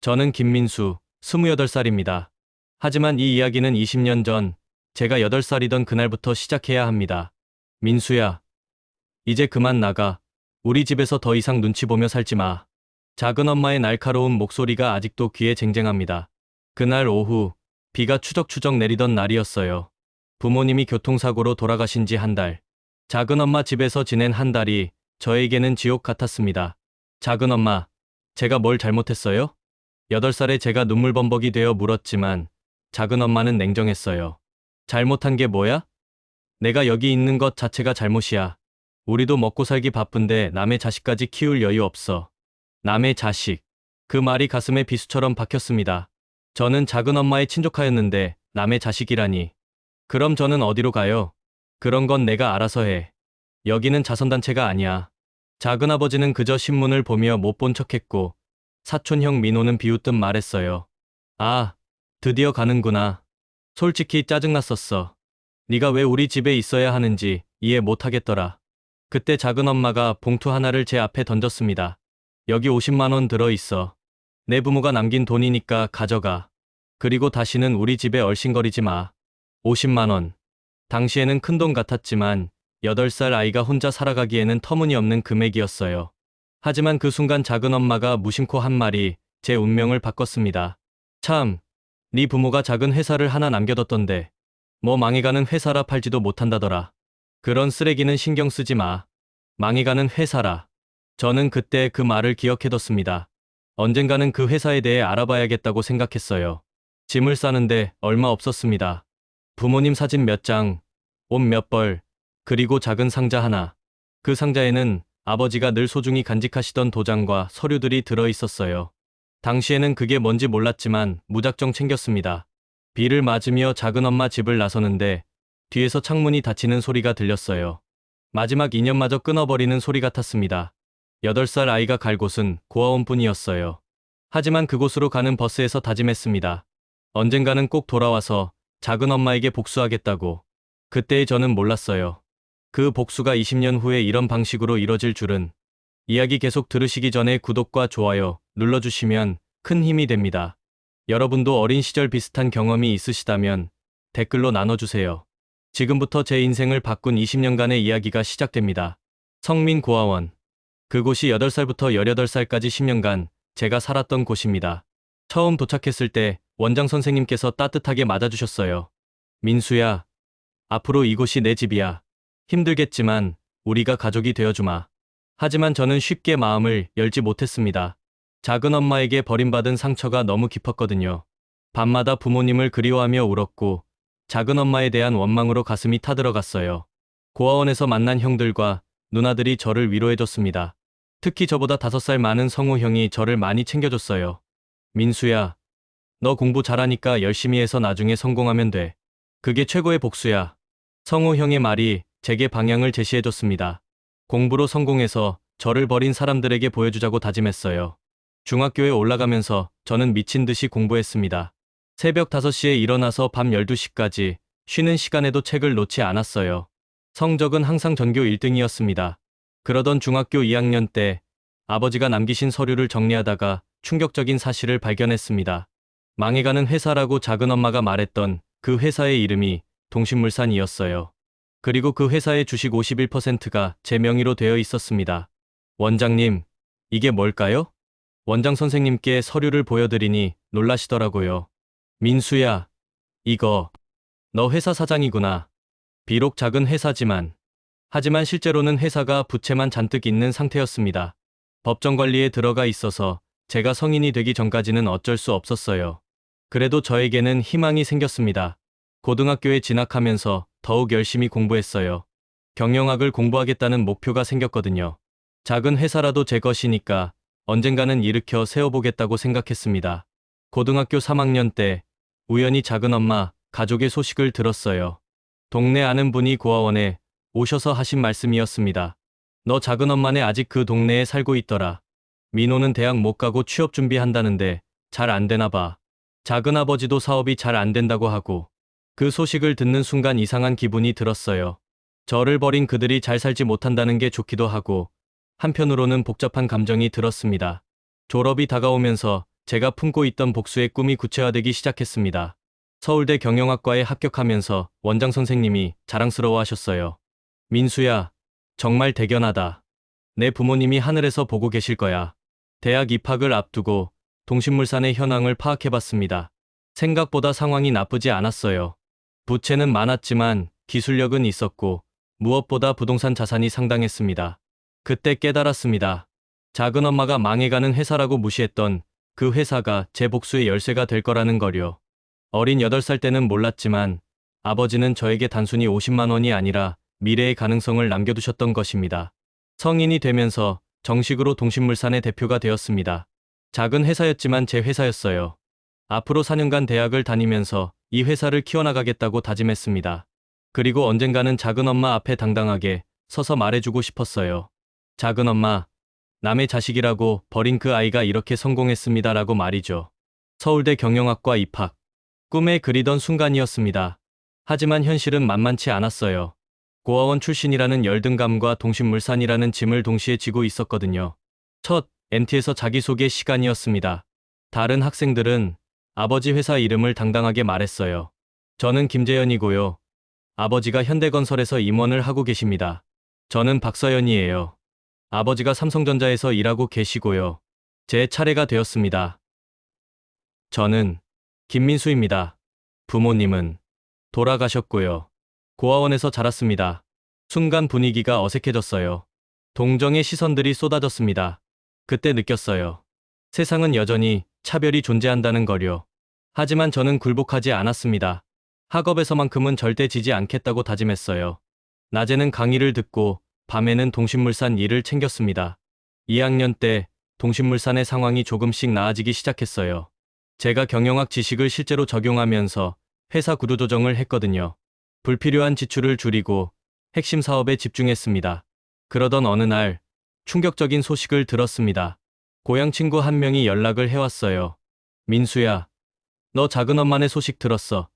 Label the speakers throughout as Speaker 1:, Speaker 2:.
Speaker 1: 저는 김민수, 28살입니다. 하지만 이 이야기는 20년 전, 제가 8살이던 그날부터 시작해야 합니다. 민수야, 이제 그만 나가. 우리 집에서 더 이상 눈치 보며 살지 마. 작은 엄마의 날카로운 목소리가 아직도 귀에 쟁쟁합니다. 그날 오후, 비가 추적추적 내리던 날이었어요. 부모님이 교통사고로 돌아가신 지 한 달. 작은 엄마 집에서 지낸 한 달이 저에게는 지옥 같았습니다. 작은 엄마, 제가 뭘 잘못했어요? 8살에 제가 눈물범벅이 되어 물었지만 작은 엄마는 냉정했어요. 잘못한 게 뭐야? 내가 여기 있는 것 자체가 잘못이야. 우리도 먹고 살기 바쁜데 남의 자식까지 키울 여유 없어. 남의 자식. 그 말이 가슴에 비수처럼 박혔습니다. 저는 작은 엄마의 친조카였는데 남의 자식이라니. 그럼 저는 어디로 가요? 그런 건 내가 알아서 해. 여기는 자선단체가 아니야. 작은아버지는 그저 신문을 보며 못 본 척했고 사촌형 민호는 비웃듯 말했어요. 아, 드디어 가는구나. 솔직히 짜증났었어. 네가 왜 우리 집에 있어야 하는지 이해 못하겠더라. 그때 작은 엄마가 봉투 하나를 제 앞에 던졌습니다. 여기 50만 원 들어있어. 내 부모가 남긴 돈이니까 가져가. 그리고 다시는 우리 집에 얼씬거리지 마. 50만 원. 당시에는 큰돈 같았지만 8살 아이가 혼자 살아가기에는 터무니없는 금액이었어요. 하지만 그 순간 작은 엄마가 무심코 한 말이 제 운명을 바꿨습니다. 참, 네 부모가 작은 회사를 하나 남겨뒀던데 뭐 망해가는 회사라 팔지도 못한다더라. 그런 쓰레기는 신경 쓰지 마. 망해가는 회사라. 저는 그때 그 말을 기억해뒀습니다. 언젠가는 그 회사에 대해 알아봐야겠다고 생각했어요. 짐을 싸는데 얼마 없었습니다. 부모님 사진 몇 장, 옷 몇 벌, 그리고 작은 상자 하나. 그 상자에는 아버지가 늘 소중히 간직하시던 도장과 서류들이 들어 있었어요. 당시에는 그게 뭔지 몰랐지만 무작정 챙겼습니다. 비를 맞으며 작은 엄마 집을 나서는데 뒤에서 창문이 닫히는 소리가 들렸어요. 마지막 인연마저 끊어버리는 소리 같았습니다. 8살 아이가 갈 곳은 고아원뿐이었어요. 하지만 그곳으로 가는 버스에서 다짐했습니다. 언젠가는 꼭 돌아와서 작은 엄마에게 복수하겠다고. 그때의 저는 몰랐어요. 그 복수가 20년 후에 이런 방식으로 이뤄질 줄은. 이야기 계속 들으시기 전에 구독과 좋아요 눌러주시면 큰 힘이 됩니다. 여러분도 어린 시절 비슷한 경험이 있으시다면 댓글로 나눠주세요. 지금부터 제 인생을 바꾼 20년간의 이야기가 시작됩니다. 성민고아원. 그곳이 8살부터 18살까지 10년간 제가 살았던 곳입니다. 처음 도착했을 때 원장 선생님께서 따뜻하게 맞아주셨어요. 민수야, 앞으로 이곳이 내 집이야. 힘들겠지만 우리가 가족이 되어주마. 하지만 저는 쉽게 마음을 열지 못했습니다. 작은 엄마에게 버림받은 상처가 너무 깊었거든요. 밤마다 부모님을 그리워하며 울었고 작은 엄마에 대한 원망으로 가슴이 타들어갔어요. 고아원에서 만난 형들과 누나들이 저를 위로해줬습니다. 특히 저보다 5살 많은 성우 형이 저를 많이 챙겨줬어요. 민수야, 너 공부 잘하니까 열심히 해서 나중에 성공하면 돼. 그게 최고의 복수야. 성우 형의 말이 제게 방향을 제시해줬습니다. 공부로 성공해서 저를 버린 사람들에게 보여주자고 다짐했어요. 중학교에 올라가면서 저는 미친 듯이 공부했습니다. 새벽 5시에 일어나서 밤 12시까지 쉬는 시간에도 책을 놓지 않았어요. 성적은 항상 전교 1등이었습니다. 그러던 중학교 2학년 때 아버지가 남기신 서류를 정리하다가 충격적인 사실을 발견했습니다. 망해가는 회사라고 작은 엄마가 말했던 그 회사의 이름이 동신물산이었어요. 그리고 그 회사의 주식 51%가 제 명의로 되어 있었습니다. 원장님, 이게 뭘까요? 원장 선생님께 서류를 보여드리니 놀라시더라고요. 민수야, 이거 너 회사 사장이구나. 비록 작은 회사지만. 하지만 실제로는 회사가 부채만 잔뜩 있는 상태였습니다. 법정 관리에 들어가 있어서 제가 성인이 되기 전까지는 어쩔 수 없었어요. 그래도 저에게는 희망이 생겼습니다. 고등학교에 진학하면서 더욱 열심히 공부했어요. 경영학을 공부하겠다는 목표가 생겼거든요. 작은 회사라도 제 것이니까 언젠가는 일으켜 세워보겠다고 생각했습니다. 고등학교 3학년 때 우연히 작은 엄마 가족의 소식을 들었어요. 동네 아는 분이 고아원에 오셔서 하신 말씀이었습니다. 너 작은 엄마네 아직 그 동네에 살고 있더라. 민호는 대학 못 가고 취업 준비한다는데 잘 안 되나 봐. 작은 아버지도 사업이 잘 안 된다고 하고. 그 소식을 듣는 순간 이상한 기분이 들었어요. 저를 버린 그들이 잘 살지 못한다는 게 좋기도 하고 한편으로는 복잡한 감정이 들었습니다. 졸업이 다가오면서 제가 품고 있던 복수의 꿈이 구체화되기 시작했습니다. 서울대 경영학과에 합격하면서 원장 선생님이 자랑스러워하셨어요. 민수야, 정말 대견하다. 내 부모님이 하늘에서 보고 계실 거야. 대학 입학을 앞두고 동신물산의 현황을 파악해봤습니다. 생각보다 상황이 나쁘지 않았어요. 부채는 많았지만 기술력은 있었고 무엇보다 부동산 자산이 상당했습니다. 그때 깨달았습니다. 작은 엄마가 망해가는 회사라고 무시했던 그 회사가 제 복수의 열쇠가 될 거라는 거요. 어린 8살 때는 몰랐지만 아버지는 저에게 단순히 50만 원이 아니라 미래의 가능성을 남겨두셨던 것입니다. 성인이 되면서 정식으로 동신물산의 대표가 되었습니다. 작은 회사였지만 제 회사였어요. 앞으로 4년간 대학을 다니면서 이 회사를 키워나가겠다고 다짐했습니다. 그리고 언젠가는 작은 엄마 앞에 당당하게 서서 말해주고 싶었어요. 작은 엄마, 남의 자식이라고 버린 그 아이가 이렇게 성공했습니다라고 말이죠. 서울대 경영학과 입학. 꿈에 그리던 순간이었습니다. 하지만 현실은 만만치 않았어요. 고아원 출신이라는 열등감과 동신물산이라는 짐을 동시에 지고 있었거든요. 첫 MT에서 자기소개 시간이었습니다. 다른 학생들은 아버지 회사 이름을 당당하게 말했어요. 저는 김재현이고요. 아버지가 현대건설에서 임원을 하고 계십니다. 저는 박서연이에요. 아버지가 삼성전자에서 일하고 계시고요. 제 차례가 되었습니다. 저는 김민수입니다. 부모님은 돌아가셨고요. 고아원에서 자랐습니다. 순간 분위기가 어색해졌어요. 동정의 시선들이 쏟아졌습니다. 그때 느꼈어요. 세상은 여전히 차별이 존재한다는 거요. 하지만 저는 굴복하지 않았습니다. 학업에서만큼은 절대 지지 않겠다고 다짐했어요. 낮에는 강의를 듣고 밤에는 동신물산 일을 챙겼습니다. 2학년 때 동신물산의 상황이 조금씩 나아지기 시작했어요. 제가 경영학 지식을 실제로 적용하면서 회사 구조조정을 했거든요. 불필요한 지출을 줄이고 핵심 사업에 집중했습니다. 그러던 어느 날 충격적인 소식을 들었습니다. 고향 친구 한 명이 연락을 해왔어요. 민수야, 너 작은 엄마네 소식 들었어.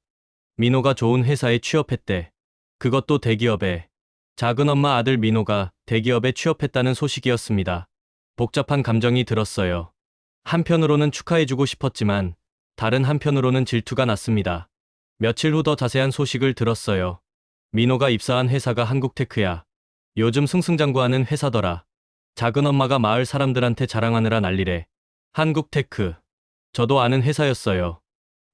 Speaker 1: 민호가 좋은 회사에 취업했대. 그것도 대기업에. 작은 엄마 아들 민호가 대기업에 취업했다는 소식이었습니다. 복잡한 감정이 들었어요. 한편으로는 축하해주고 싶었지만 다른 한편으로는 질투가 났습니다. 며칠 후 더 자세한 소식을 들었어요. 민호가 입사한 회사가 한국테크야. 요즘 승승장구하는 회사더라. 작은 엄마가 마을 사람들한테 자랑하느라 난리래. 한국테크. 저도 아는 회사였어요.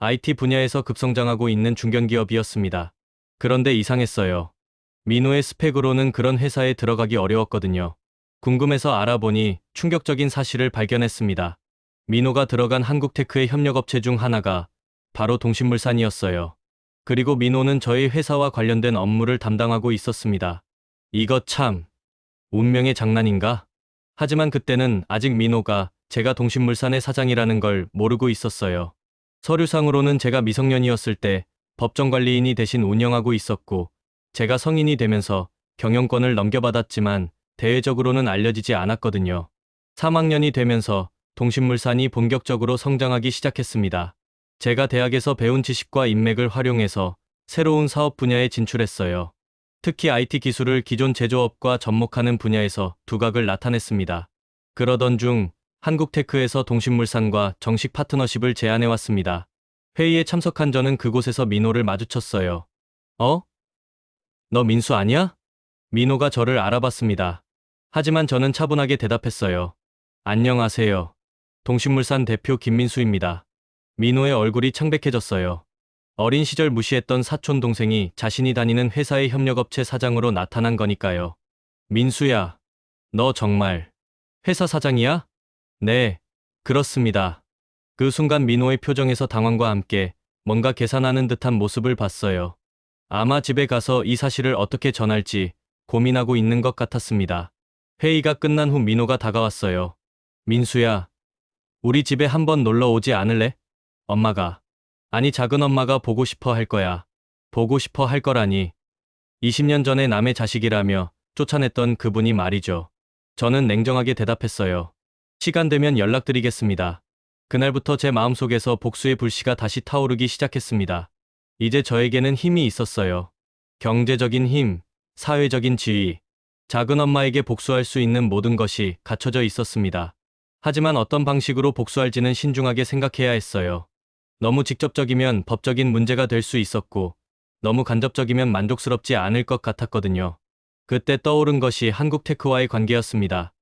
Speaker 1: IT 분야에서 급성장하고 있는 중견기업이었습니다. 그런데 이상했어요. 민호의 스펙으로는 그런 회사에 들어가기 어려웠거든요. 궁금해서 알아보니 충격적인 사실을 발견했습니다. 민호가 들어간 한국테크의 협력업체 중 하나가 바로 동신물산이었어요. 그리고 민호는 저희 회사와 관련된 업무를 담당하고 있었습니다. 이거 참 운명의 장난인가? 하지만 그때는 아직 민호가 제가 동신물산의 사장이라는 걸 모르고 있었어요. 서류상으로는 제가 미성년이었을 때 법정관리인이 대신 운영하고 있었고 제가 성인이 되면서 경영권을 넘겨받았지만 대외적으로는 알려지지 않았거든요. 3학년이 되면서 동신물산이 본격적으로 성장하기 시작했습니다. 제가 대학에서 배운 지식과 인맥을 활용해서 새로운 사업 분야에 진출했어요. 특히 IT 기술을 기존 제조업과 접목하는 분야에서 두각을 나타냈습니다. 그러던 중 한국테크에서 동신물산과 정식 파트너십을 제안해왔습니다. 회의에 참석한 저는 그곳에서 민호를 마주쳤어요. 어? 너 민수 아니야? 민호가 저를 알아봤습니다. 하지만 저는 차분하게 대답했어요. 안녕하세요. 동신물산 대표 김민수입니다. 민호의 얼굴이 창백해졌어요. 어린 시절 무시했던 사촌 동생이 자신이 다니는 회사의 협력업체 사장으로 나타난 거니까요. 민수야, 너 정말 회사 사장이야? 네, 그렇습니다. 그 순간 민호의 표정에서 당황과 함께 뭔가 계산하는 듯한 모습을 봤어요. 아마 집에 가서 이 사실을 어떻게 전할지 고민하고 있는 것 같았습니다. 회의가 끝난 후 민호가 다가왔어요. 민수야, 우리 집에 한번 놀러 오지 않을래? 엄마가. 아니 작은 엄마가 보고 싶어 할 거야. 보고 싶어 할 거라니. 20년 전에 남의 자식이라며 쫓아냈던 그분이 말이죠. 저는 냉정하게 대답했어요. 시간 되면 연락드리겠습니다. 그날부터 제 마음속에서 복수의 불씨가 다시 타오르기 시작했습니다. 이제 저에게는 힘이 있었어요. 경제적인 힘, 사회적인 지위, 작은 엄마에게 복수할 수 있는 모든 것이 갖춰져 있었습니다. 하지만 어떤 방식으로 복수할지는 신중하게 생각해야 했어요. 너무 직접적이면 법적인 문제가 될 수 있었고, 너무 간접적이면 만족스럽지 않을 것 같았거든요. 그때 떠오른 것이 한국테크와의 관계였습니다.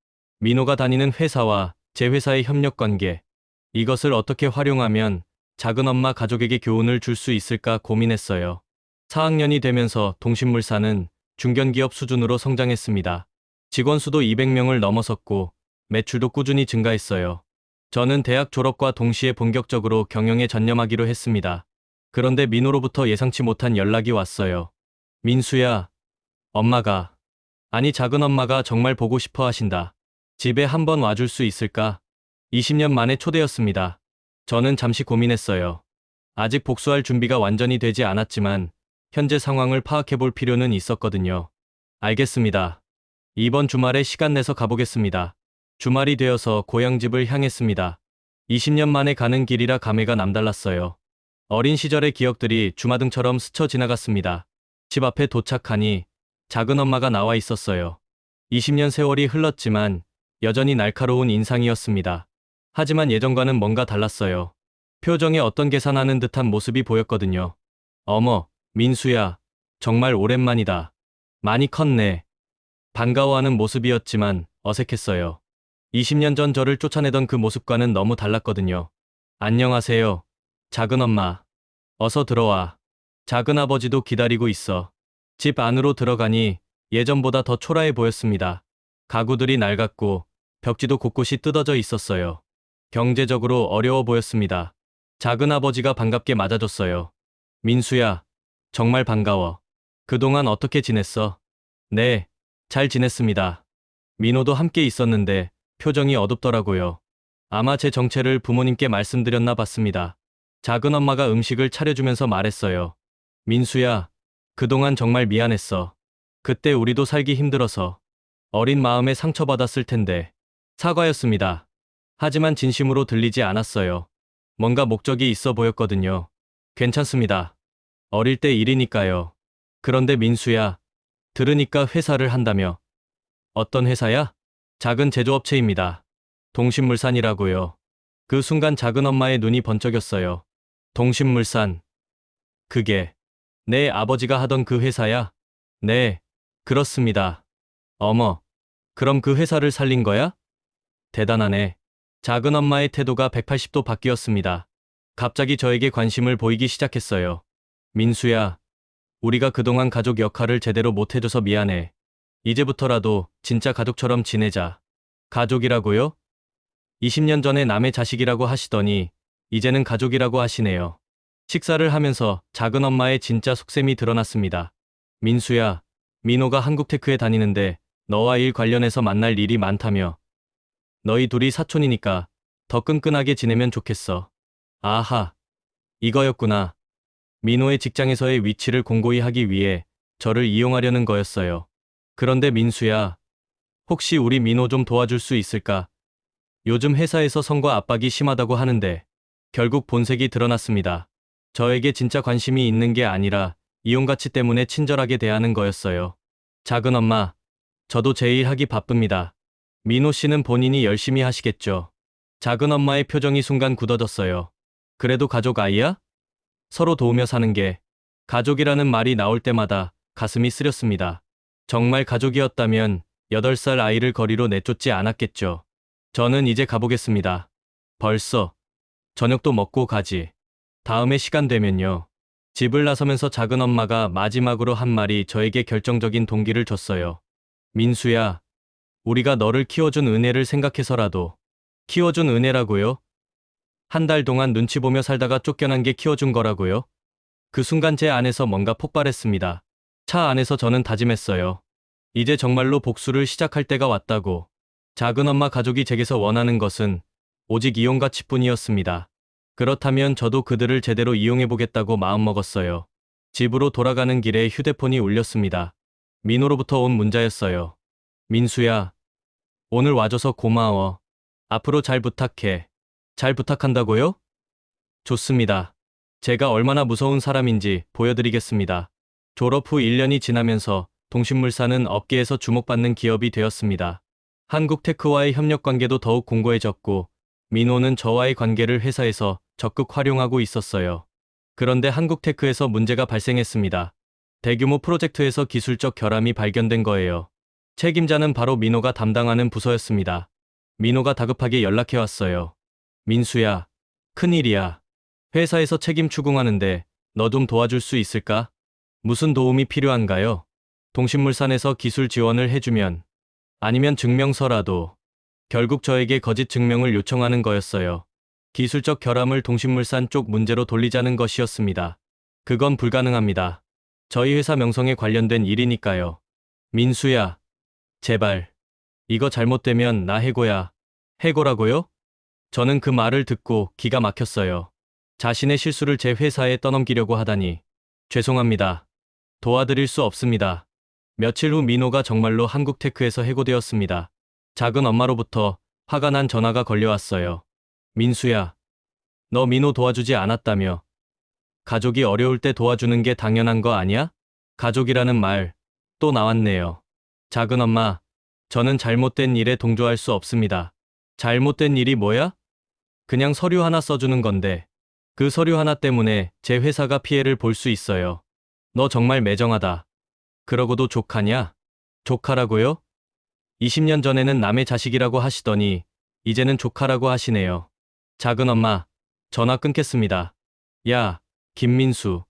Speaker 1: 민호가 다니는 회사와 제 회사의 협력 관계. 이것을 어떻게 활용하면 작은엄마 가족에게 교훈을 줄 수 있을까 고민했어요. 4학년이 되면서 동신물산은 중견기업 수준으로 성장했습니다. 직원 수도 200명을 넘어섰고 매출도 꾸준히 증가했어요. 저는 대학 졸업과 동시에 본격적으로 경영에 전념하기로 했습니다. 그런데 민호로부터 예상치 못한 연락이 왔어요. 민수야, 엄마가, 아니 작은엄마가 정말 보고 싶어 하신다. 집에 한번 와줄 수 있을까? 20년 만에 초대였습니다. 저는 잠시 고민했어요. 아직 복수할 준비가 완전히 되지 않았지만 현재 상황을 파악해 볼 필요는 있었거든요. 알겠습니다. 이번 주말에 시간 내서 가보겠습니다. 주말이 되어서 고향집을 향했습니다. 20년 만에 가는 길이라 감회가 남달랐어요. 어린 시절의 기억들이 주마등처럼 스쳐 지나갔습니다. 집 앞에 도착하니 작은 엄마가 나와 있었어요. 20년 세월이 흘렀지만 여전히 날카로운 인상이었습니다. 하지만 예전과는 뭔가 달랐어요. 표정에 어떤 계산하는 듯한 모습이 보였거든요. 어머, 민수야, 정말 오랜만이다. 많이 컸네. 반가워하는 모습이었지만 어색했어요. 20년 전 저를 쫓아내던 그 모습과는 너무 달랐거든요. 안녕하세요. 작은엄마. 어서 들어와. 작은아버지도 기다리고 있어. 집 안으로 들어가니 예전보다 더 초라해 보였습니다. 가구들이 낡았고 벽지도 곳곳이 뜯어져 있었어요. 경제적으로 어려워 보였습니다. 작은아버지가 반갑게 맞아줬어요. 민수야, 정말 반가워. 그동안 어떻게 지냈어? 네, 잘 지냈습니다. 민호도 함께 있었는데 표정이 어둡더라고요. 아마 제 정체를 부모님께 말씀드렸나 봤습니다. 작은엄마가 음식을 차려주면서 말했어요. 민수야, 그동안 정말 미안했어. 그때 우리도 살기 힘들어서 어린 마음에 상처받았을 텐데. 사과였습니다. 하지만 진심으로 들리지 않았어요. 뭔가 목적이 있어 보였거든요. 괜찮습니다. 어릴 때 일이니까요. 그런데 민수야, 들으니까 회사를 한다며. 어떤 회사야? 작은 제조업체입니다. 동신물산이라고요. 그 순간 작은엄마의 눈이 번쩍였어요. 동신물산. 그게 내 아버지가 하던 그 회사야? 네, 그렇습니다. 어머, 그럼 그 회사를 살린 거야? 대단하네. 작은엄마의 태도가 180도 바뀌었습니다. 갑자기 저에게 관심을 보이기 시작했어요. 민수야, 우리가 그동안 가족 역할을 제대로 못해줘서 미안해. 이제부터라도 진짜 가족처럼 지내자. 가족이라고요? 20년 전에 남의 자식이라고 하시더니 이제는 가족이라고 하시네요. 식사를 하면서 작은엄마의 진짜 속셈이 드러났습니다. 민수야, 민호가 한국테크에 다니는데 너와 일 관련해서 만날 일이 많다며. 너희 둘이 사촌이니까 더 끈끈하게 지내면 좋겠어. 아하, 이거였구나. 민호의 직장에서의 위치를 공고히 하기 위해 저를 이용하려는 거였어요. 그런데 민수야, 혹시 우리 민호 좀 도와줄 수 있을까? 요즘 회사에서 성과 압박이 심하다고 하는데 결국 본색이 드러났습니다. 저에게 진짜 관심이 있는 게 아니라 이용 가치 때문에 친절하게 대하는 거였어요. 작은엄마, 저도 제 일 하기 바쁩니다. 민호 씨는 본인이 열심히 하시겠죠. 작은엄마의 표정이 순간 굳어졌어요. 그래도 가족 아이야? 서로 도우며 사는 게 가족이라는 말이 나올 때마다 가슴이 쓰렸습니다. 정말 가족이었다면 8살 아이를 거리로 내쫓지 않았겠죠. 저는 이제 가보겠습니다. 벌써 저녁도 먹고 가지. 다음에 시간 되면요. 집을 나서면서 작은엄마가 마지막으로 한 말이 저에게 결정적인 동기를 줬어요. 민수야, 우리가 너를 키워준 은혜를 생각해서라도. 키워준 은혜라고요? 한 달 동안 눈치 보며 살다가 쫓겨난 게 키워준 거라고요? 그 순간 제 안에서 뭔가 폭발했습니다. 차 안에서 저는 다짐했어요. 이제 정말로 복수를 시작할 때가 왔다고. 작은엄마 가족이 제게서 원하는 것은 오직 이용 가치뿐이었습니다. 그렇다면 저도 그들을 제대로 이용해보겠다고 마음먹었어요. 집으로 돌아가는 길에 휴대폰이 울렸습니다. 민호로부터 온 문자였어요. 민수야, 오늘 와줘서 고마워. 앞으로 잘 부탁해. 잘 부탁한다고요? 좋습니다. 제가 얼마나 무서운 사람인지 보여드리겠습니다. 졸업 후 1년이 지나면서 동신물산은 업계에서 주목받는 기업이 되었습니다. 한국테크와의 협력 관계도 더욱 공고해졌고, 민호는 저와의 관계를 회사에서 적극 활용하고 있었어요. 그런데 한국테크에서 문제가 발생했습니다. 대규모 프로젝트에서 기술적 결함이 발견된 거예요. 책임자는 바로 민호가 담당하는 부서였습니다. 민호가 다급하게 연락해왔어요. 민수야, 큰일이야. 회사에서 책임 추궁하는데 너 좀 도와줄 수 있을까? 무슨 도움이 필요한가요? 동신물산에서 기술 지원을 해주면, 아니면 증명서라도. 결국 저에게 거짓 증명을 요청하는 거였어요. 기술적 결함을 동신물산 쪽 문제로 돌리자는 것이었습니다. 그건 불가능합니다. 저희 회사 명성에 관련된 일이니까요. 민수야, 제발. 이거 잘못되면 나 해고야. 해고라고요? 저는 그 말을 듣고 기가 막혔어요. 자신의 실수를 제 회사에 떠넘기려고 하다니. 죄송합니다. 도와드릴 수 없습니다. 며칠 후 민호가 정말로 한국테크에서 해고되었습니다. 작은 엄마로부터 화가 난 전화가 걸려왔어요. 민수야, 너 민호 도와주지 않았다며. 가족이 어려울 때 도와주는 게 당연한 거 아니야? 가족이라는 말, 또 나왔네요. 작은 엄마, 저는 잘못된 일에 동조할 수 없습니다. 잘못된 일이 뭐야? 그냥 서류 하나 써주는 건데, 그 서류 하나 때문에 제 회사가 피해를 볼 수 있어요. 너 정말 매정하다. 그러고도 조카냐? 조카라고요? 20년 전에는 남의 자식이라고 하시더니 이제는 조카라고 하시네요. 작은 엄마, 전화 끊겠습니다. 야, 김민수,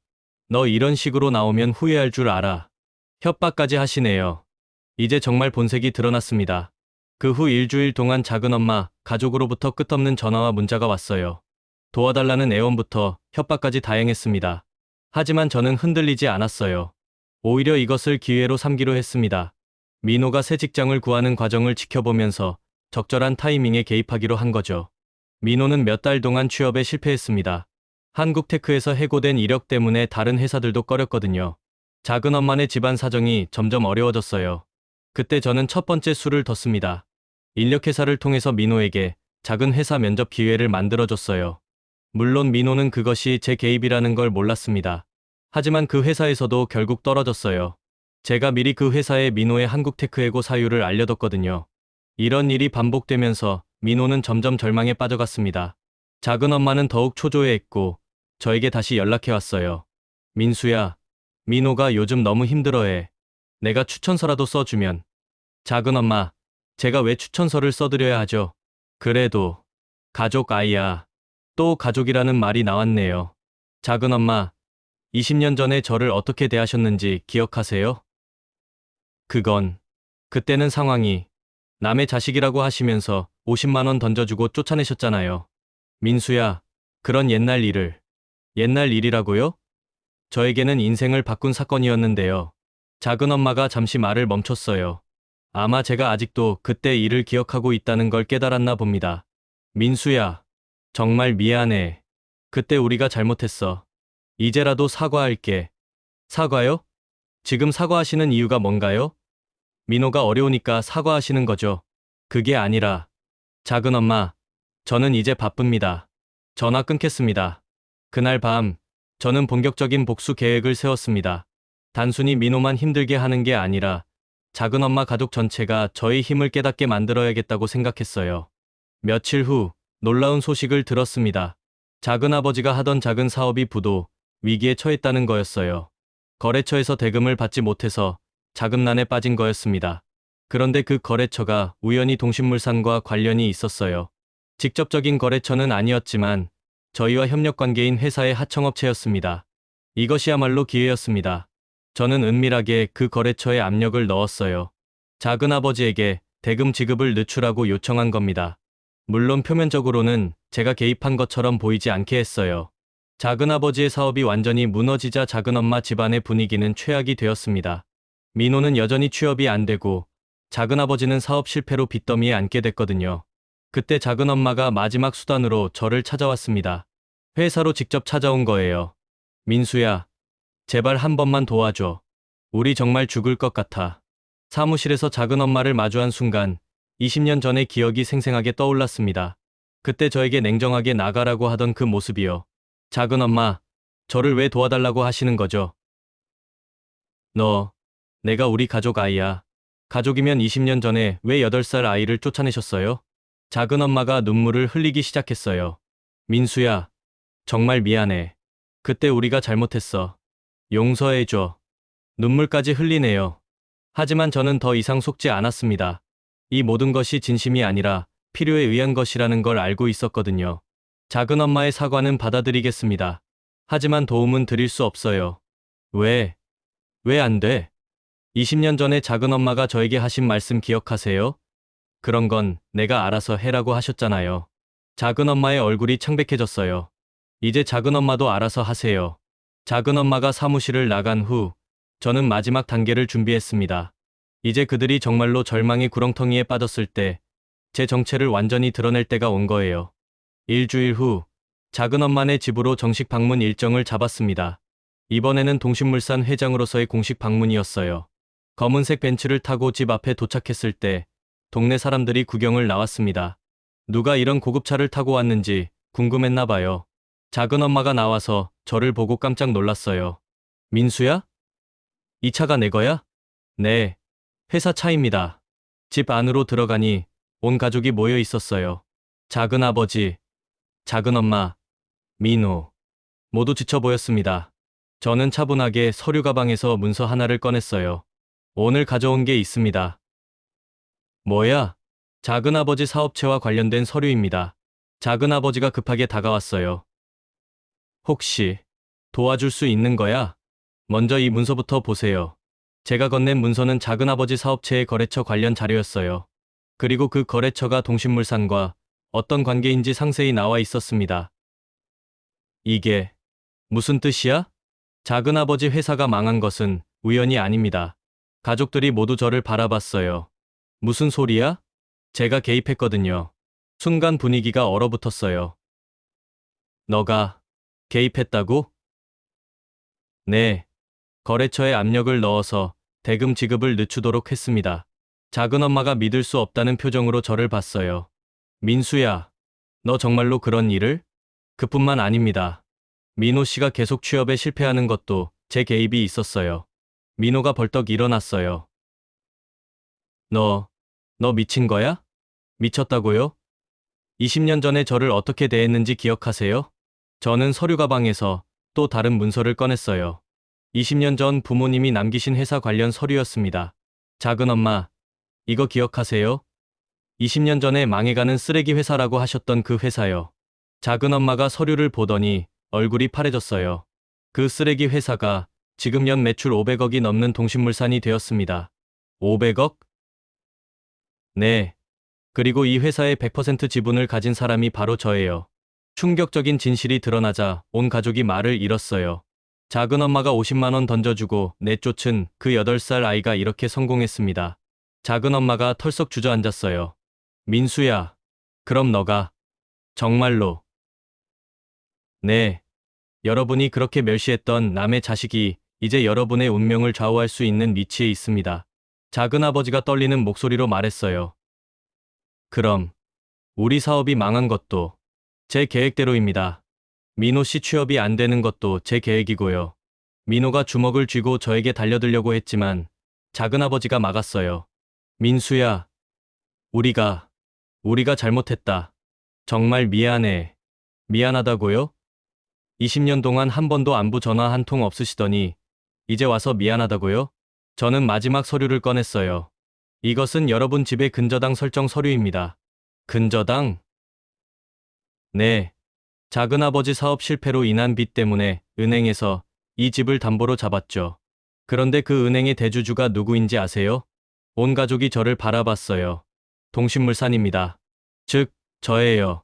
Speaker 1: 너 이런 식으로 나오면 후회할 줄 알아. 협박까지 하시네요. 이제 정말 본색이 드러났습니다. 그 후 일주일 동안 작은 엄마 가족으로부터 끝없는 전화와 문자가 왔어요. 도와달라는 애원부터 협박까지 다양했습니다. 하지만 저는 흔들리지 않았어요. 오히려 이것을 기회로 삼기로 했습니다. 민호가 새 직장을 구하는 과정을 지켜보면서 적절한 타이밍에 개입하기로 한 거죠. 민호는 몇 달 동안 취업에 실패했습니다. 한국테크에서 해고된 이력 때문에 다른 회사들도 꺼렸거든요. 작은 엄마네 집안 사정이 점점 어려워졌어요. 그때 저는 첫 번째 수를 뒀습니다. 인력회사를 통해서 민호에게 작은 회사 면접 기회를 만들어줬어요. 물론 민호는 그것이 제 개입이라는 걸 몰랐습니다. 하지만 그 회사에서도 결국 떨어졌어요. 제가 미리 그 회사에 민호의 한국테크 해고 사유를 알려뒀거든요. 이런 일이 반복되면서 민호는 점점 절망에 빠져갔습니다. 작은 엄마는 더욱 초조해했고 저에게 다시 연락해왔어요. 민수야, 민호가 요즘 너무 힘들어해. 내가 추천서라도 써주면. 작은 엄마, 제가 왜 추천서를 써드려야 하죠? 그래도 가족 아이야. 또 가족이라는 말이 나왔네요. 작은 엄마, 20년 전에 저를 어떻게 대하셨는지 기억하세요? 그때는 상황이 남의 자식이라고 하시면서 50만 원 던져주고 쫓아내셨잖아요. 민수야, 그런 옛날 일이라고요? 저에게는 인생을 바꾼 사건이었는데요. 작은 엄마가 잠시 말을 멈췄어요. 아마 제가 아직도 그때 일을 기억하고 있다는 걸 깨달았나 봅니다. 민수야, 정말 미안해. 그때 우리가 잘못했어. 이제라도 사과할게. 사과요? 지금 사과하시는 이유가 뭔가요? 민호가 어려우니까 사과하시는 거죠. 그게 아니라, 작은 엄마, 저는 이제 바쁩니다. 전화 끊겠습니다. 그날 밤, 저는 본격적인 복수 계획을 세웠습니다. 단순히 민호만 힘들게 하는 게 아니라 작은 엄마 가족 전체가 저의 힘을 깨닫게 만들어야겠다고 생각했어요. 며칠 후 놀라운 소식을 들었습니다. 작은 아버지가 하던 작은 사업이 부도, 위기에 처했다는 거였어요. 거래처에서 대금을 받지 못해서 자금난에 빠진 거였습니다. 그런데 그 거래처가 우연히 동신물산과 관련이 있었어요. 직접적인 거래처는 아니었지만 저희와 협력 관계인 회사의 하청업체였습니다. 이것이야말로 기회였습니다. 저는 은밀하게 그 거래처에 압력을 넣었어요. 작은 아버지에게 대금 지급을 늦추라고 요청한 겁니다. 물론 표면적으로는 제가 개입한 것처럼 보이지 않게 했어요. 작은 아버지의 사업이 완전히 무너지자 작은 엄마 집안의 분위기는 최악이 되었습니다. 민호는 여전히 취업이 안 되고 작은 아버지는 사업 실패로 빚더미에 앉게 됐거든요. 그때 작은 엄마가 마지막 수단으로 저를 찾아왔습니다. 회사로 직접 찾아온 거예요. 민수야, 제발 한 번만 도와줘. 우리 정말 죽을 것 같아. 사무실에서 작은 엄마를 마주한 순간 20년 전의 기억이 생생하게 떠올랐습니다. 그때 저에게 냉정하게 나가라고 하던 그 모습이요. 작은 엄마, 저를 왜 도와달라고 하시는 거죠? 내가 우리 가족 아이야. 가족이면 20년 전에 왜 8살 아이를 쫓아내셨어요? 작은 엄마가 눈물을 흘리기 시작했어요. 민수야, 정말 미안해. 그때 우리가 잘못했어. 용서해줘. 눈물까지 흘리네요. 하지만 저는 더 이상 속지 않았습니다. 이 모든 것이 진심이 아니라 필요에 의한 것이라는 걸 알고 있었거든요. 작은 엄마의 사과는 받아들이겠습니다. 하지만 도움은 드릴 수 없어요. 왜? 왜 안 돼? 20년 전에 작은 엄마가 저에게 하신 말씀 기억하세요? 그런 건 내가 알아서 해라고 하셨잖아요. 작은 엄마의 얼굴이 창백해졌어요. 이제 작은 엄마도 알아서 하세요. 작은 엄마가 사무실을 나간 후 저는 마지막 단계를 준비했습니다. 이제 그들이 정말로 절망의 구렁텅이에 빠졌을 때 제 정체를 완전히 드러낼 때가 온 거예요. 일주일 후 작은 엄마네 집으로 정식 방문 일정을 잡았습니다. 이번에는 동신물산 회장으로서의 공식 방문이었어요. 검은색 벤츠를 타고 집 앞에 도착했을 때 동네 사람들이 구경을 나왔습니다. 누가 이런 고급차를 타고 왔는지 궁금했나 봐요. 작은 엄마가 나와서 저를 보고 깜짝 놀랐어요. 민수야? 이 차가 내 거야? 네, 회사 차입니다. 집 안으로 들어가니 온 가족이 모여 있었어요. 작은 아버지, 작은 엄마, 민호. 모두 지쳐 보였습니다. 저는 차분하게 서류 가방에서 문서 하나를 꺼냈어요. 오늘 가져온 게 있습니다. 뭐야? 작은 아버지 사업체와 관련된 서류입니다. 작은 아버지가 급하게 다가왔어요. 혹시 도와줄 수 있는 거야? 먼저 이 문서부터 보세요. 제가 건넨 문서는 작은 아버지 사업체의 거래처 관련 자료였어요. 그리고 그 거래처가 동신물산과 어떤 관계인지 상세히 나와 있었습니다. 이게 무슨 뜻이야? 작은 아버지 회사가 망한 것은 우연이 아닙니다. 가족들이 모두 저를 바라봤어요. 무슨 소리야? 제가 개입했거든요. 순간 분위기가 얼어붙었어요. 너가 개입했다고? 네. 거래처에 압력을 넣어서 대금 지급을 늦추도록 했습니다. 작은 엄마가 믿을 수 없다는 표정으로 저를 봤어요. 민수야, 너 정말로 그런 일을? 그뿐만 아닙니다. 민호 씨가 계속 취업에 실패하는 것도 제 개입이 있었어요. 민호가 벌떡 일어났어요. 너 미친 거야? 미쳤다고요? 20년 전에 저를 어떻게 대했는지 기억하세요? 저는 서류 가방에서 또 다른 문서를 꺼냈어요. 20년 전 부모님이 남기신 회사 관련 서류였습니다. 작은 엄마, 이거 기억하세요? 20년 전에 망해가는 쓰레기 회사라고 하셨던 그 회사요. 작은 엄마가 서류를 보더니 얼굴이 파래졌어요. 그 쓰레기 회사가 지금 연 매출 500억이 넘는 동신물산이 되었습니다. 500억? 네. 그리고 이 회사의 100% 지분을 가진 사람이 바로 저예요. 충격적인 진실이 드러나자 온 가족이 말을 잃었어요. 작은 엄마가 50만 원 던져주고 내쫓은 그 8살 아이가 이렇게 성공했습니다. 작은 엄마가 털썩 주저앉았어요. 민수야, 그럼 너가 정말로. 네. 여러분이 그렇게 멸시했던 남의 자식이 이제 여러분의 운명을 좌우할 수 있는 위치에 있습니다. 작은 아버지가 떨리는 목소리로 말했어요. 그럼 우리 사업이 망한 것도 제 계획대로입니다. 민호 씨 취업이 안 되는 것도 제 계획이고요. 민호가 주먹을 쥐고 저에게 달려들려고 했지만 작은 아버지가 막았어요. 민수야, 우리가 잘못했다. 정말 미안해. 미안하다고요? 20년 동안 한 번도 안부 전화 한 통 없으시더니 이제 와서 미안하다고요? 저는 마지막 서류를 꺼냈어요. 이것은 여러분 집의 근저당 설정 서류입니다. 근저당? 네. 작은아버지 사업 실패로 인한 빚 때문에 은행에서 이 집을 담보로 잡았죠. 그런데 그 은행의 대주주가 누구인지 아세요? 온 가족이 저를 바라봤어요. 동신물산입니다. 즉, 저예요.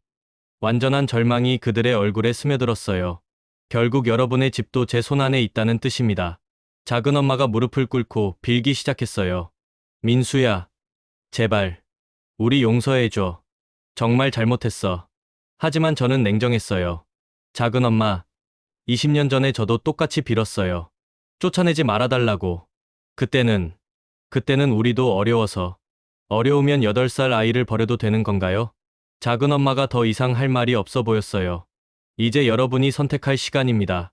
Speaker 1: 완전한 절망이 그들의 얼굴에 스며들었어요. 결국 여러분의 집도 제 손안에 있다는 뜻입니다. 작은 엄마가 무릎을 꿇고 빌기 시작했어요. 민수야, 제발, 우리 용서해줘. 정말 잘못했어. 하지만 저는 냉정했어요. 작은 엄마, 20년 전에 저도 똑같이 빌었어요. 쫓아내지 말아달라고. 그때는 우리도 어려워서. 어려우면 8살 아이를 버려도 되는 건가요? 작은 엄마가 더 이상 할 말이 없어 보였어요. 이제 여러분이 선택할 시간입니다.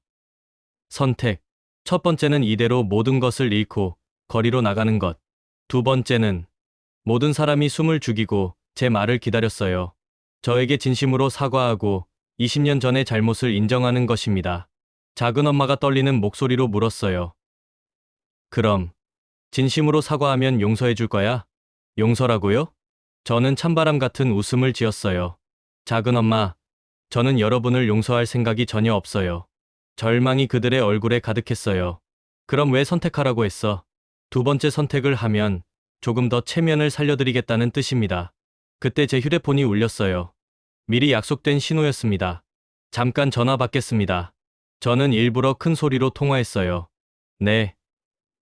Speaker 1: 선택. 첫 번째는 이대로 모든 것을 잃고 거리로 나가는 것. 두 번째는 모든 사람이 숨을 죽이고 제 말을 기다렸어요. 저에게 진심으로 사과하고 20년 전의 잘못을 인정하는 것입니다. 작은 엄마가 떨리는 목소리로 물었어요. 그럼 진심으로 사과하면 용서해 줄 거야? 용서라고요? 저는 찬바람 같은 웃음을 지었어요. 작은 엄마, 저는 여러분을 용서할 생각이 전혀 없어요. 절망이 그들의 얼굴에 가득했어요. 그럼 왜 선택하라고 했어? 두 번째 선택을 하면 조금 더 체면을 살려드리겠다는 뜻입니다. 그때 제 휴대폰이 울렸어요. 미리 약속된 신호였습니다. 잠깐 전화 받겠습니다. 저는 일부러 큰 소리로 통화했어요. 네.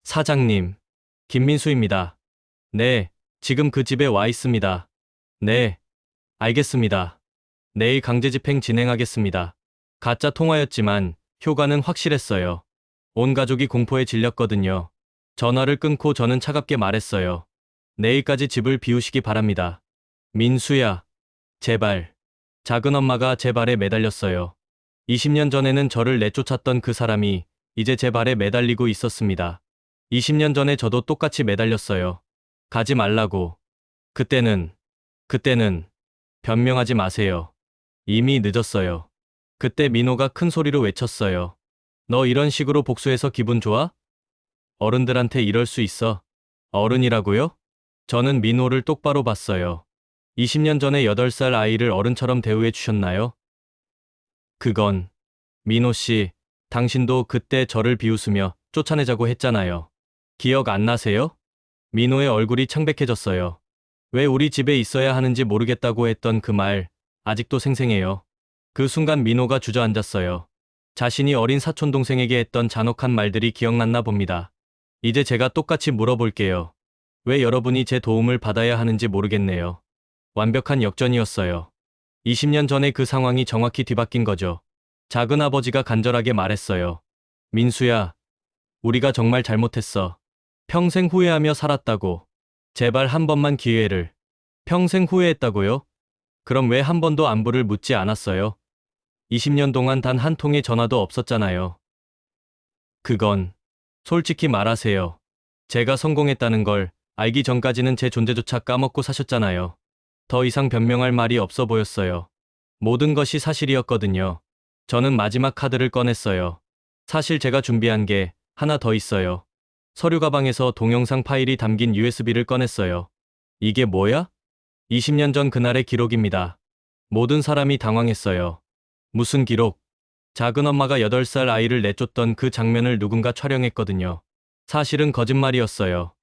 Speaker 1: 사장님. 김민수입니다. 네. 지금 그 집에 와 있습니다. 네. 알겠습니다. 내일 강제집행 진행하겠습니다. 가짜 통화였지만 효과는 확실했어요. 온 가족이 공포에 질렸거든요. 전화를 끊고 저는 차갑게 말했어요. 내일까지 집을 비우시기 바랍니다. 민수야. 제발. 작은 엄마가 제 발에 매달렸어요. 20년 전에는 저를 내쫓았던 그 사람이 이제 제 발에 매달리고 있었습니다. 20년 전에 저도 똑같이 매달렸어요. 가지 말라고. 그때는 변명하지 마세요. 이미 늦었어요. 그때 민호가 큰 소리로 외쳤어요. 너 이런 식으로 복수해서 기분 좋아? 어른들한테 이럴 수 있어. 어른이라고요? 저는 민호를 똑바로 봤어요. 20년 전에 8살 아이를 어른처럼 대우해 주셨나요? 그건, 민호 씨, 당신도 그때 저를 비웃으며 쫓아내자고 했잖아요. 기억 안 나세요? 민호의 얼굴이 창백해졌어요. 왜 우리 집에 있어야 하는지 모르겠다고 했던 그 말, 아직도 생생해요. 그 순간 민호가 주저앉았어요. 자신이 어린 사촌동생에게 했던 잔혹한 말들이 기억났나 봅니다. 이제 제가 똑같이 물어볼게요. 왜 여러분이 제 도움을 받아야 하는지 모르겠네요. 완벽한 역전이었어요. 20년 전에 그 상황이 정확히 뒤바뀐 거죠. 작은아버지가 간절하게 말했어요. 민수야, 우리가 정말 잘못했어. 평생 후회하며 살았다고. 제발 한 번만 기회를. 평생 후회했다고요? 그럼 왜 한 번도 안부를 묻지 않았어요? 20년 동안 단 한 통의 전화도 없었잖아요. 그건, 솔직히 말하세요. 제가 성공했다는 걸 알기 전까지는 제 존재조차 까먹고 사셨잖아요. 더 이상 변명할 말이 없어 보였어요. 모든 것이 사실이었거든요. 저는 마지막 카드를 꺼냈어요. 사실 제가 준비한 게 하나 더 있어요. 서류 가방에서 동영상 파일이 담긴 USB를 꺼냈어요. 이게 뭐야? 20년 전 그날의 기록입니다. 모든 사람이 당황했어요. 무슨 기록? 작은 엄마가 8살 아이를 내쫓던 그 장면을 누군가 촬영했거든요. 사실은 거짓말이었어요.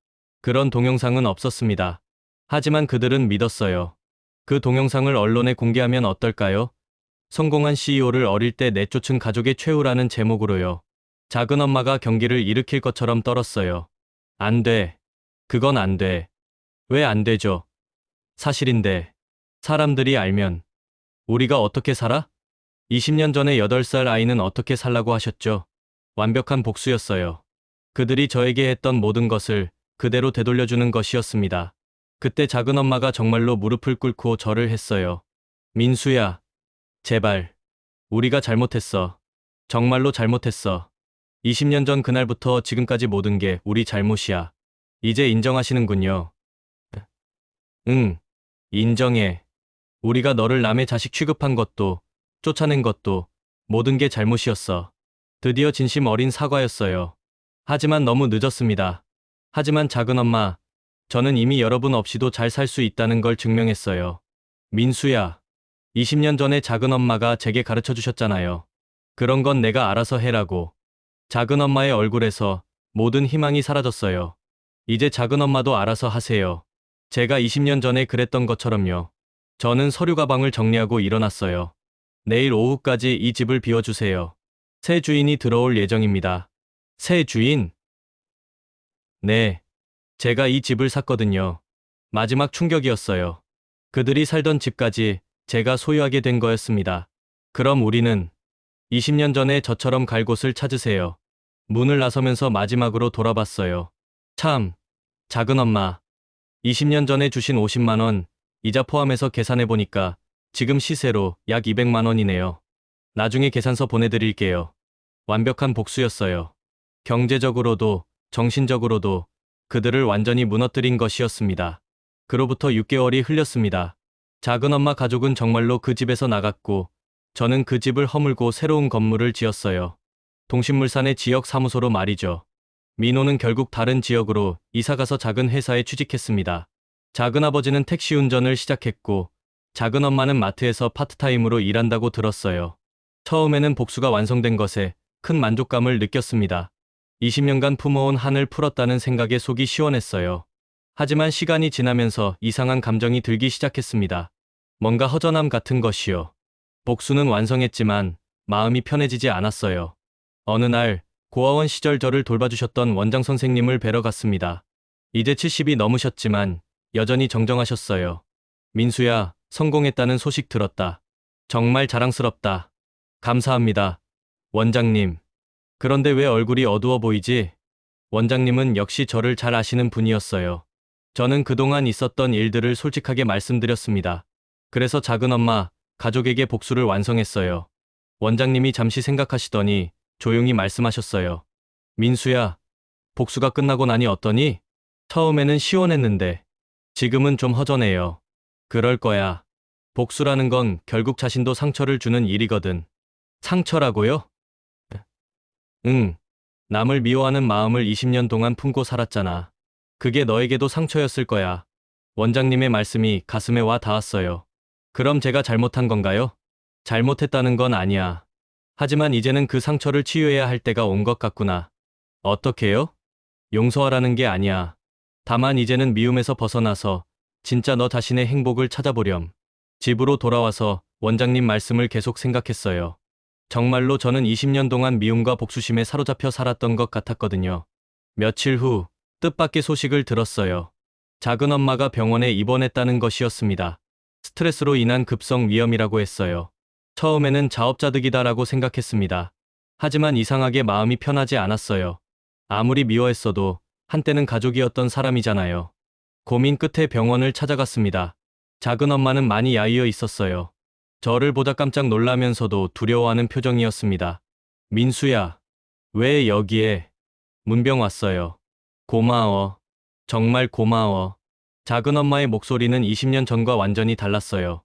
Speaker 1: 그런 동영상은 없었습니다. 하지만 그들은 믿었어요. 그 동영상을 언론에 공개하면 어떨까요? 성공한 CEO를 어릴 때 내쫓은 가족의 최후라는 제목으로요. 작은 엄마가 경기를 일으킬 것처럼 떨었어요. 안 돼. 그건 안 돼. 왜 안 되죠? 사실인데. 사람들이 알면. 우리가 어떻게 살아? 20년 전에 8살 아이는 어떻게 살라고 하셨죠? 완벽한 복수였어요. 그들이 저에게 했던 모든 것을 그대로 되돌려주는 것이었습니다. 그때 작은 엄마가 정말로 무릎을 꿇고 절을 했어요. 민수야, 제발. 우리가 잘못했어. 정말로 잘못했어. 20년 전 그날부터 지금까지 모든 게 우리 잘못이야. 이제 인정하시는군요. 응, 인정해. 우리가 너를 남의 자식 취급한 것도, 쫓아낸 것도, 모든 게 잘못이었어. 드디어 진심 어린 사과였어요. 하지만 너무 늦었습니다. 하지만 작은 엄마, 저는 이미 여러분 없이도 잘 살 수 있다는 걸 증명했어요. 민수야, 20년 전에 작은 엄마가 제게 가르쳐 주셨잖아요. 그런 건 내가 알아서 해라고. 작은 엄마의 얼굴에서 모든 희망이 사라졌어요. 이제 작은 엄마도 알아서 하세요. 제가 20년 전에 그랬던 것처럼요. 저는 서류 가방을 정리하고 일어났어요. 내일 오후까지 이 집을 비워주세요. 새 주인이 들어올 예정입니다. 새 주인? 네. 제가 이 집을 샀거든요. 마지막 충격이었어요. 그들이 살던 집까지 제가 소유하게 된 거였습니다. 그럼 우리는 20년 전에 저처럼 갈 곳을 찾으세요. 문을 나서면서 마지막으로 돌아봤어요. 참, 작은 엄마. 20년 전에 주신 50만 원, 이자 포함해서 계산해보니까 지금 시세로 약 200만 원이네요. 나중에 계산서 보내드릴게요. 완벽한 복수였어요. 경제적으로도, 정신적으로도, 그들을 완전히 무너뜨린 것이었습니다. 그로부터 6개월이 흘렸습니다. 작은엄마 가족은 정말로 그 집에서 나갔고 저는 그 집을 허물고 새로운 건물을 지었어요. 동신물산의 지역 사무소로 말이죠. 민호는 결국 다른 지역으로 이사가서 작은 회사에 취직했습니다. 작은아버지는 택시 운전을 시작했고 작은엄마는 마트에서 파트타임으로 일한다고 들었어요. 처음에는 복수가 완성된 것에 큰 만족감을 느꼈습니다. 20년간 품어온 한을 풀었다는 생각에 속이 시원했어요. 하지만 시간이 지나면서 이상한 감정이 들기 시작했습니다. 뭔가 허전함 같은 것이요. 복수는 완성했지만 마음이 편해지지 않았어요. 어느 날 고아원 시절 저를 돌봐주셨던 원장 선생님을 뵈러 갔습니다. 이제 70이 넘으셨지만 여전히 정정하셨어요. 민수야, 성공했다는 소식 들었다. 정말 자랑스럽다. 감사합니다. 원장님. 그런데 왜 얼굴이 어두워 보이지? 원장님은 역시 저를 잘 아시는 분이었어요. 저는 그동안 있었던 일들을 솔직하게 말씀드렸습니다. 그래서 작은엄마, 가족에게 복수를 완성했어요. 원장님이 잠시 생각하시더니 조용히 말씀하셨어요. 민수야, 복수가 끝나고 나니 어떠니? 처음에는 시원했는데 지금은 좀 허전해요. 그럴 거야. 복수라는 건 결국 자신도 상처를 주는 일이거든. 상처라고요? 응. 남을 미워하는 마음을 20년 동안 품고 살았잖아. 그게 너에게도 상처였을 거야. 원장님의 말씀이 가슴에 와 닿았어요. 그럼 제가 잘못한 건가요? 잘못했다는 건 아니야. 하지만 이제는 그 상처를 치유해야 할 때가 온 것 같구나. 어떻게요? 용서하라는 게 아니야. 다만 이제는 미움에서 벗어나서 진짜 너 자신의 행복을 찾아보렴. 집으로 돌아와서 원장님 말씀을 계속 생각했어요. 정말로 저는 20년 동안 미움과 복수심에 사로잡혀 살았던 것 같았거든요. 며칠 후 뜻밖의 소식을 들었어요. 작은엄마가 병원에 입원했다는 것이었습니다. 스트레스로 인한 급성 위염이라고 했어요. 처음에는 자업자득이다라고 생각했습니다. 하지만 이상하게 마음이 편하지 않았어요. 아무리 미워했어도 한때는 가족이었던 사람이잖아요. 고민 끝에 병원을 찾아갔습니다. 작은엄마는 많이 야위어 있었어요. 저를 보다 깜짝 놀라면서도 두려워하는 표정이었습니다. 민수야, 왜 여기에? 문병 왔어요. 고마워. 정말 고마워. 작은엄마의 목소리는 20년 전과 완전히 달랐어요.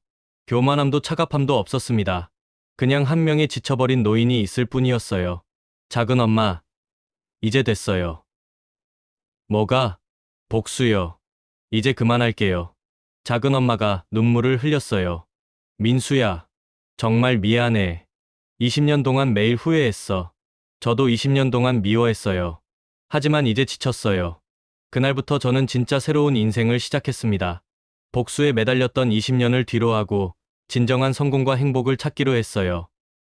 Speaker 1: 교만함도 차갑함도 없었습니다. 그냥 한 명의 지쳐버린 노인이 있을 뿐이었어요. 작은엄마, 이제 됐어요. 뭐가? 복수요. 이제 그만할게요. 작은엄마가 눈물을 흘렸어요. 민수야, 정말 미안해. 20년 동안 매일 후회했어. 저도 20년 동안 미워했어요. 하지만 이제 지쳤어요. 그날부터 저는 진짜 새로운 인생을 시작했습니다. 복수에 매달렸던 20년을 뒤로하고 진정한 성공과 행복을 찾기로 했어요.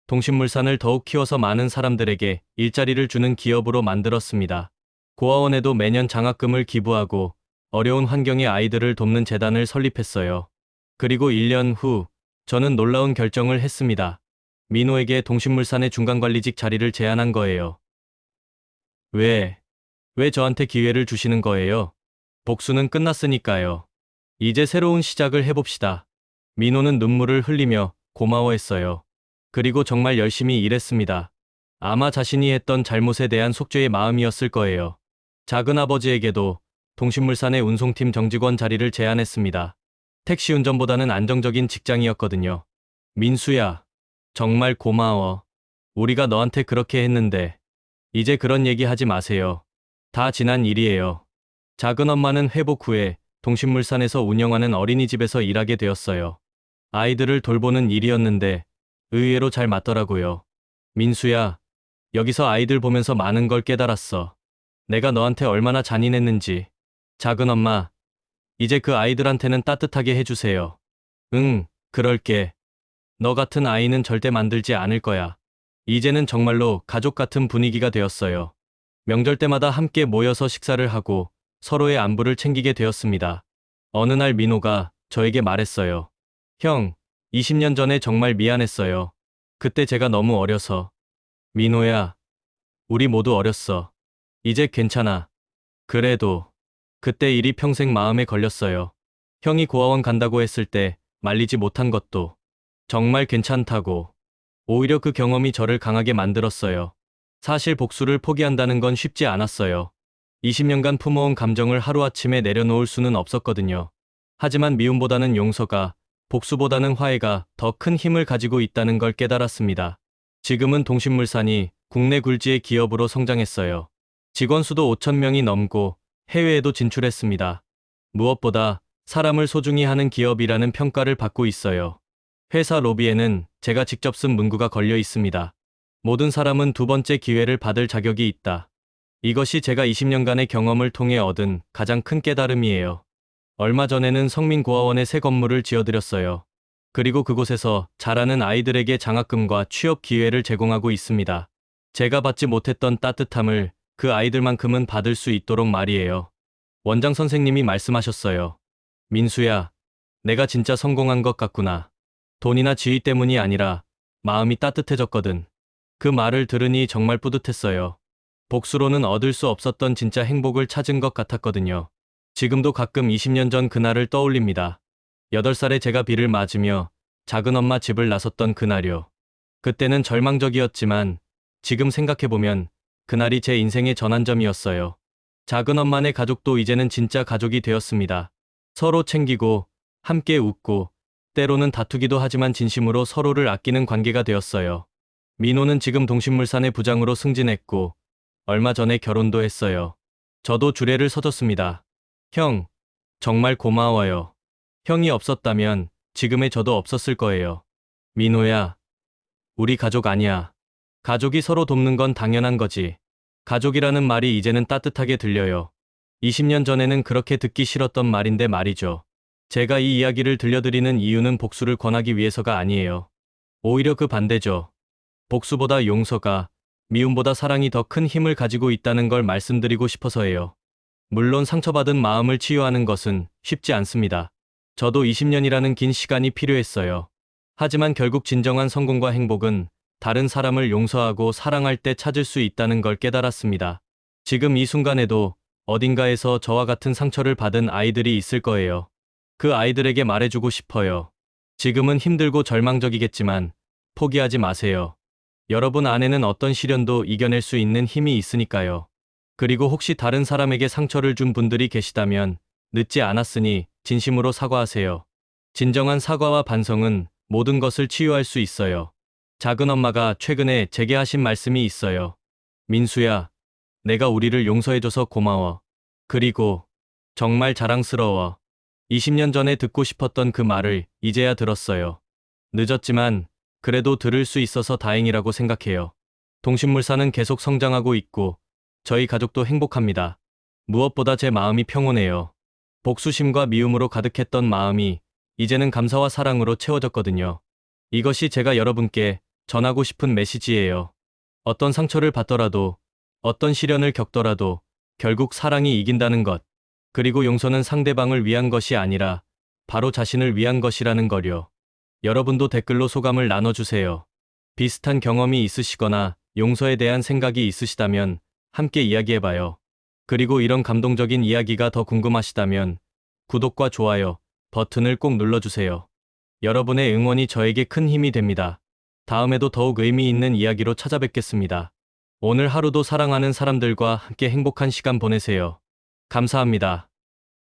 Speaker 1: 동신물산을 더욱 키워서 많은 사람들에게 일자리를 주는 기업으로 만들었습니다. 고아원에도 매년 장학금을 기부하고 어려운 환경의 아이들을 돕는 재단을 설립했어요. 그리고 1년 후 저는 놀라운 결정을 했습니다. 민호에게 동신물산의 중간관리직 자리를 제안한 거예요. 왜 저한테 기회를 주시는 거예요? 복수는 끝났으니까요. 이제 새로운 시작을 해봅시다. 민호는 눈물을 흘리며 고마워했어요. 그리고 정말 열심히 일했습니다. 아마 자신이 했던 잘못에 대한 속죄의 마음이었을 거예요. 작은아버지에게도 동신물산의 운송팀 정직원 자리를 제안했습니다. 택시 운전보다는 안정적인 직장이었거든요. 민수야, 정말 고마워. 우리가 너한테 그렇게 했는데 이제 그런 얘기 하지 마세요. 다 지난 일이에요. 작은엄마는 회복 후에 동신물산에서 운영하는 어린이집에서 일하게 되었어요. 아이들을 돌보는 일이었는데 의외로 잘 맞더라고요. 민수야, 여기서 아이들 보면서 많은 걸 깨달았어. 내가 너한테 얼마나 잔인했는지. 작은엄마, 이제 그 아이들한테는 따뜻하게 해주세요. 응, 그럴게. 너 같은 아이는 절대 만들지 않을 거야. 이제는 정말로 가족 같은 분위기가 되었어요. 명절 때마다 함께 모여서 식사를 하고 서로의 안부를 챙기게 되었습니다. 어느 날 민호가 저에게 말했어요. 형, 20년 전에 정말 미안했어요. 그때 제가 너무 어려서. 민호야, 우리 모두 어렸어. 이제 괜찮아. 그래도 그때 일이 평생 마음에 걸렸어요. 형이 고아원 간다고 했을 때 말리지 못한 것도 정말 괜찮다고. 오히려 그 경험이 저를 강하게 만들었어요. 사실 복수를 포기한다는 건 쉽지 않았어요. 20년간 품어온 감정을 하루아침에 내려놓을 수는 없었거든요. 하지만 미움보다는 용서가, 복수보다는 화해가 더 큰 힘을 가지고 있다는 걸 깨달았습니다. 지금은 동신물산이 국내 굴지의 기업으로 성장했어요. 직원 수도 5천 명이 넘고 해외에도 진출했습니다. 무엇보다 사람을 소중히 하는 기업이라는 평가를 받고 있어요. 회사 로비에는 제가 직접 쓴 문구가 걸려 있습니다. 모든 사람은 두 번째 기회를 받을 자격이 있다. 이것이 제가 20년간의 경험을 통해 얻은 가장 큰 깨달음이에요. 얼마 전에는 성민고아원에 새 건물을 지어드렸어요. 그리고 그곳에서 자라는 아이들에게 장학금과 취업 기회를 제공하고 있습니다. 제가 받지 못했던 따뜻함을 그 아이들만큼은 받을 수 있도록 말이에요. 원장 선생님이 말씀하셨어요. 민수야, 내가 진짜 성공한 것 같구나. 돈이나 지위 때문이 아니라 마음이 따뜻해졌거든. 그 말을 들으니 정말 뿌듯했어요. 복수로는 얻을 수 없었던 진짜 행복을 찾은 것 같았거든요. 지금도 가끔 20년 전 그날을 떠올립니다. 8살에 제가 비를 맞으며 작은 엄마 집을 나섰던 그날이요. 그때는 절망적이었지만 지금 생각해보면 그날이 제 인생의 전환점이었어요. 작은 엄마네 가족도 이제는 진짜 가족이 되었습니다. 서로 챙기고 함께 웃고 때로는 다투기도 하지만 진심으로 서로를 아끼는 관계가 되었어요. 민호는 지금 동신물산의 부장으로 승진했고 얼마 전에 결혼도 했어요. 저도 주례를 서줬습니다. 형, 정말 고마워요. 형이 없었다면 지금의 저도 없었을 거예요. 민호야, 우리 가족 아니야. 가족이 서로 돕는 건 당연한 거지. 가족이라는 말이 이제는 따뜻하게 들려요. 20년 전에는 그렇게 듣기 싫었던 말인데 말이죠. 제가 이 이야기를 들려드리는 이유는 복수를 권하기 위해서가 아니에요. 오히려 그 반대죠. 복수보다 용서가, 미움보다 사랑이 더 큰 힘을 가지고 있다는 걸 말씀드리고 싶어서예요. 물론 상처받은 마음을 치유하는 것은 쉽지 않습니다. 저도 20년이라는 긴 시간이 필요했어요. 하지만 결국 진정한 성공과 행복은 다른 사람을 용서하고 사랑할 때 찾을 수 있다는 걸 깨달았습니다. 지금 이 순간에도 어딘가에서 저와 같은 상처를 받은 아이들이 있을 거예요. 그 아이들에게 말해주고 싶어요. 지금은 힘들고 절망적이겠지만 포기하지 마세요. 여러분 안에는 어떤 시련도 이겨낼 수 있는 힘이 있으니까요. 그리고 혹시 다른 사람에게 상처를 준 분들이 계시다면 늦지 않았으니 진심으로 사과하세요. 진정한 사과와 반성은 모든 것을 치유할 수 있어요. 작은 엄마가 최근에 제게 하신 말씀이 있어요. 민수야, 내가 우리를 용서해줘서 고마워. 그리고 정말 자랑스러워. 20년 전에 듣고 싶었던 그 말을 이제야 들었어요. 늦었지만 그래도 들을 수 있어서 다행이라고 생각해요. 동신물산은 계속 성장하고 있고 저희 가족도 행복합니다. 무엇보다 제 마음이 평온해요. 복수심과 미움으로 가득했던 마음이 이제는 감사와 사랑으로 채워졌거든요. 이것이 제가 여러분께 전하고 싶은 메시지예요. 어떤 상처를 받더라도, 어떤 시련을 겪더라도 결국 사랑이 이긴다는 것. 그리고 용서는 상대방을 위한 것이 아니라 바로 자신을 위한 것이라는 거요. 여러분도 댓글로 소감을 나눠주세요. 비슷한 경험이 있으시거나 용서에 대한 생각이 있으시다면 함께 이야기해봐요. 그리고 이런 감동적인 이야기가 더 궁금하시다면 구독과 좋아요 버튼을 꼭 눌러주세요. 여러분의 응원이 저에게 큰 힘이 됩니다. 다음에도 더욱 의미 있는 이야기로 찾아뵙겠습니다. 오늘 하루도 사랑하는 사람들과 함께 행복한 시간 보내세요. 감사합니다.